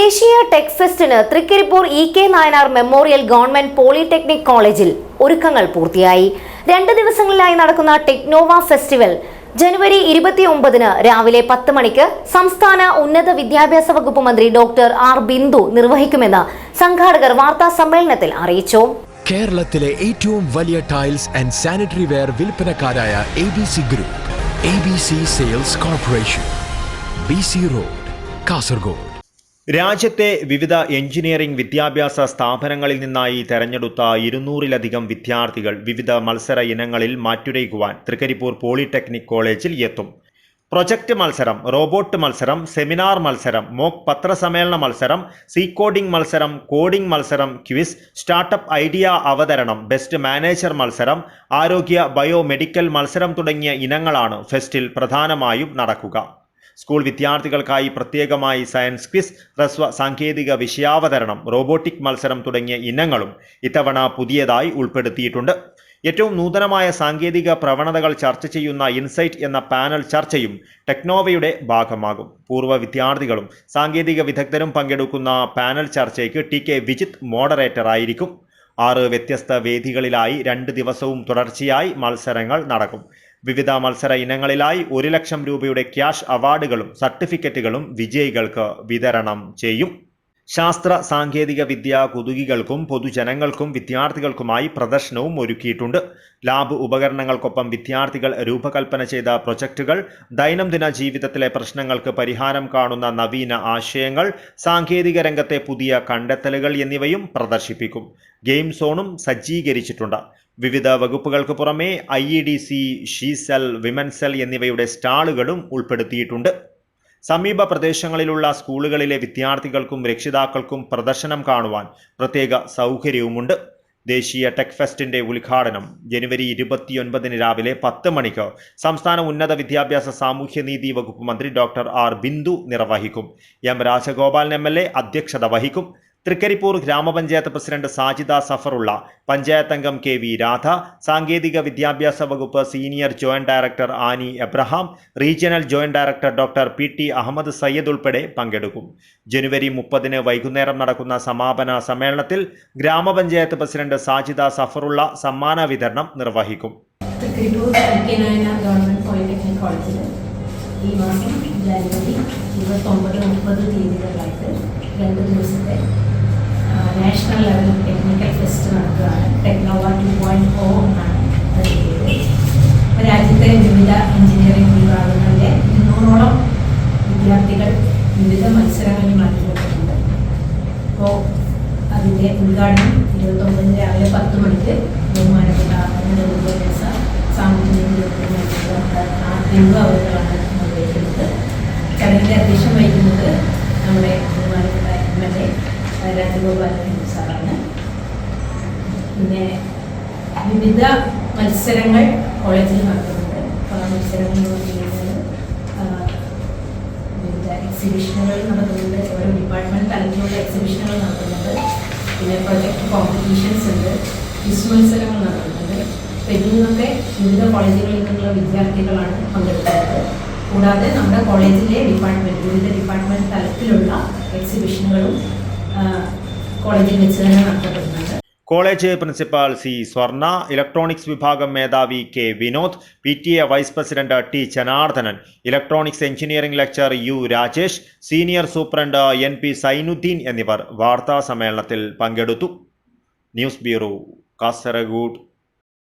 ദേശീയ tech ഫെസ്റ്റിന് Trikaripur E K. Nayanar memorial government polytechnic കോളേജിൽ ഒരുക്കങ്ങൾ പൂർത്തിയായി. 2 ദിവസങ്ങളിലായി നടക്കുന്ന ടെക്നോവ ഫെസ്റ്റിവൽ ജനുവരി 29-ന് രാവിലെ 10 മണിക്ക് സംസ്ഥാന ഉന്നത വിദ്യാഭ്യാസ വകുപ്പ് മന്ത്രി ഡോക്ടർ ആർ ബിന്ദു നിർവഹിക്കുമെന്ന് സംഘാടകർ വാർത്താ സമ്മേളനത്തിൽ അറിയിച്ചു. കേരളത്തിലെ ഏറ്റവും വലിയ ടൈൽസ് ആൻഡ് സാനിറ്ററി വെയർ വിൽപ്പനക്കാരായ ABC group, ABC sales corporation, BC road, Kasaragod. രാജ്യത്തെ വിവിധ എഞ്ചിനീയറിംഗ് വിദ്യാഭ്യാസ സ്ഥാപനങ്ങളിൽ നിന്നായി തെരഞ്ഞെടുത്ത 200-ലധികം വിദ്യാർത്ഥികൾ വിവിധ മത്സര ഇനങ്ങളിൽ മാറ്റുരയ്ക്കുവാൻ തൃക്കരിപ്പൂർ പോളിടെക്നിക് കോളേജിൽ എത്തും. പ്രൊജക്ട് മത്സരം, റോബോട്ട് മത്സരം, സെമിനാർ മത്സരം, മോക്ക് പത്രസമ്മേളന മത്സരം, കോഡിംഗ് മത്സരം, കോഡിംഗ് മത്സരം, ക്വിസ്, സ്റ്റാർട്ടപ്പ് ഐഡിയ അവതരണം, ബെസ്റ്റ് മാനേജർ മത്സരം, ആരോഗ്യ ബയോമെഡിക്കൽ മത്സരം തുടങ്ങിയ ഇനങ്ങളാണ് ഫെസ്റ്റിൽ പ്രധാനമായും നടക്കുക. സ്കൂൾ വിദ്യാർത്ഥികൾക്കായി പ്രത്യേകമായി സയൻസ് ക്വിസ്, ഹ്രസ്വ സാങ്കേതിക വിഷയാവതരണം, റോബോട്ടിക് മത്സരം തുടങ്ങിയ ഇനങ്ങളും ഇത്തവണ പുതിയതായി ഉൾപ്പെടുത്തിയിട്ടുണ്ട്. ഏറ്റവും നൂതനമായ സാങ്കേതിക പ്രവണതകൾ ചർച്ച ചെയ്യുന്ന ഇൻസൈറ്റ് എന്ന പാനൽ ചർച്ചയും ടെക്നോവയുടെ ഭാഗമാകും. പൂർവ്വ വിദ്യാർത്ഥികളും സാങ്കേതിക വിദഗ്ധരും പങ്കെടുക്കുന്ന പാനൽ ചർച്ചയ്ക്ക് TK വിജിത്ത് മോഡറേറ്റർ ആയിരിക്കും. 6 വ്യത്യസ്ത വേദികളിലായി 2 ദിവസവും തുടർച്ചയായി മത്സരങ്ങൾ നടക്കും. വിവിധ മത്സര ഇനങ്ങളിലായി 1 ലക്ഷം രൂപയുടെ ക്യാഷ് അവാർഡുകളും സർട്ടിഫിക്കറ്റുകളും വിജയികൾക്ക് വിതരണം ചെയ്യും. ശാസ്ത്ര സാങ്കേതിക വിദ്യ കുതുകികൾക്കും പൊതുജനങ്ങൾക്കും വിദ്യാർത്ഥികൾക്കുമായി പ്രദർശനവും ഒരുക്കിയിട്ടുണ്ട്. ലാബ് ഉപകരണങ്ങൾക്കൊപ്പം വിദ്യാർത്ഥികൾ രൂപകൽപ്പന ചെയ്ത പ്രൊജക്റ്റുകൾ, ദൈനംദിന ജീവിതത്തിലെ പ്രശ്നങ്ങൾക്ക് പരിഹാരം കാണുന്ന നവീന ആശയങ്ങൾ, സാങ്കേതിക രംഗത്തെ പുതിയ കണ്ടെത്തലുകൾ എന്നിവയും പ്രദർശിപ്പിക്കും. ഗെയിം സോണും സജ്ജീകരിച്ചിട്ടുണ്ട്. വിവിധ വകുപ്പുകൾക്ക് പുറമെ IEDC, ഷീസെൽ, വിമൻ സെൽ എന്നിവയുടെ സ്റ്റാളുകളും ഉൾപ്പെടുത്തിയിട്ടുണ്ട്. സമീപ പ്രദേശങ്ങളിലുള്ള സ്കൂളുകളിലെ വിദ്യാർത്ഥികൾക്കും രക്ഷിതാക്കൾക്കും പ്രദർശനം കാണുവാൻ പ്രത്യേക സൗകര്യവുമുണ്ട്. ദേശീയ ടെക് ഫെസ്റ്റിന്റെ ഉദ്ഘാടനം ജനുവരി 29-ന് രാവിലെ 10 മണിക്ക് സംസ്ഥാന ഉന്നത വിദ്യാഭ്യാസ സാമൂഹ്യനീതി വകുപ്പ് മന്ത്രി ഡോക്ടർ ആർ ബിന്ദു നിർവഹിക്കും. M രാജഗോപാലൻ MLA അധ്യക്ഷത വഹിക്കും. തൃക്കരിപ്പൂർ ഗ്രാമപഞ്ചായത്ത് പ്രസിഡന്റ് സാജിദ സഫറുള്ള, പഞ്ചായത്ത് അംഗം KV രാധ, സാങ്കേതിക വിദ്യാഭ്യാസ വകുപ്പ് senior joint director Annie Abraham, regional joint director doctor PT Ahammed Sayyid ഉൾപ്പെടെ പങ്കെടുക്കും. ജനുവരി 30-ന് വൈകുന്നേരം നടക്കുന്ന സമാപന സമ്മേളനത്തിൽ ഗ്രാമപഞ്ചായത്ത് പ്രസിഡന്റ് സാജിദ സഫറുള്ള സമ്മാന വിതരണം നിർവഹിക്കും. Trikaripur E K. Nayanar government polytechnic കോളേജിൽ ഈ മാസം ജനുവരി 29-30 തീയതികളിലായിട്ട് 2 ദിവസത്തെ നാഷണൽ ലെവൽ ടെക്നിക്കൽ ഫെസ്റ്റ് നടക്കുകയാണ്. ടെക്നോവ 2.0 എന്നാണ് അതിൻ്റെ പേര്. രാജ്യത്തെ വിവിധ എഞ്ചിനീയറിംഗ് വിഭാഗങ്ങളിലെ 200ഓളം വിദ്യാർത്ഥികൾ വിവിധ മത്സരങ്ങളിൽ മാറ്റിവെച്ചിട്ടുണ്ട്. അപ്പോൾ അതിൻ്റെ ഉദ്ഘാടനം 29-ന് രാവിലെ 10 മണിക്ക് ബഹുമാനപ്പെട്ട ഉന്നത വിദ്യാഭ്യാസ സാമൂഹ്യനീതി ഡോക്ടർ ആർ ബിന്ദു അവരുകളാണ് നിർവഹിക്കുന്നത്. ചടങ്ങിൻ്റെ അധ്യക്ഷം വഹിക്കുന്നത് നമ്മുടെ ബഹുമാനപ്പെട്ട MLA രാജഗോപാലൻ സാറാണ്. പിന്നെ വിവിധ മത്സരങ്ങൾ കോളേജിൽ നടത്തുന്നുണ്ട്. അപ്പോൾ ആ മത്സരങ്ങൾ നോക്കിയിരുന്നത് വിവിധ എക്സിബിഷനുകൾ നടത്തുന്നുണ്ട്. ഓരോ ഡിപ്പാർട്ട്മെൻറ്റ് തലത്തിലുള്ള എക്സിബിഷനുകൾ നടത്തുന്നുണ്ട്. പിന്നെ പ്രൊജക്ട് കോമ്പറ്റീഷൻസ് ഉണ്ട്, ക്വിസ് മത്സരങ്ങൾ നടത്തുന്നുണ്ട്. അപ്പോൾ ഇതിൽ നിന്നൊക്കെ വിവിധ കോളേജുകളിൽ നിന്നുള്ള വിദ്യാർത്ഥികളാണ് പങ്കെടുക്കുന്നത്. കൂടാതെ നമ്മുടെ കോളേജിലെ വിവിധ ഡിപ്പാർട്ട്മെൻറ്റ് തലത്തിലുള്ള എക്സിബിഷനുകളും കോളേജിൽ വെച്ച് തന്നെ നടത്തപ്പെടുന്നുണ്ട്. College principal C. Swarna, electronics വിഭാഗം മേധാവി K. Vinod, PTA vice president T. Janardhanan, electronics engineering lecture U. Rajesh, senior superintendent NP Zainuddin എന്നിവർ വാർത്താ സമ്മേളനത്തിൽ പങ്കെടുത്തു. News bureau, Kasaragod.